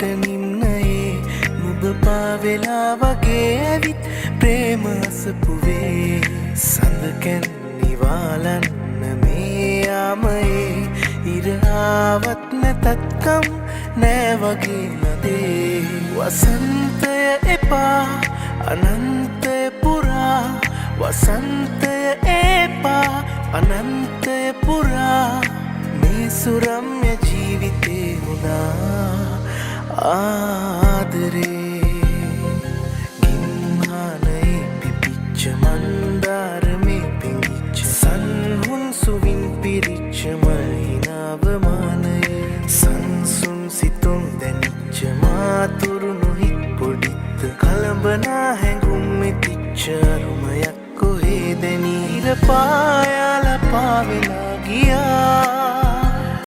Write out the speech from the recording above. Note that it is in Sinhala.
මට නිම්නයේ නුඹ පාවෙලා වගේ ඇවිත් ප්‍රේම අසපුවේ සඳකැන් නිවාලන්න මේ යාමයේ ඉර ආවත් නැතත්කම් නෑ වගේ නදේ වසන්තය එපා අනන්තය පුරා වසන්තය එපා අනන්තය පුරා මේ සුරම්‍ය ජීවිතේ වුණා ආදරේ ගිම්හානයේ පිපිච්ච මන්දාරමේ පිංගිච්ච සන්හුන් සුවින් පිරිච්ච මහිනාවමානයේ සංසුන් සිතුම් දැනිච්ච මාතුරුණු හිත් පොඩිත්ත කළඹනා හැඟුම් මෙතිච්ච අරුමයක් කොහේ දැනී ඉරපා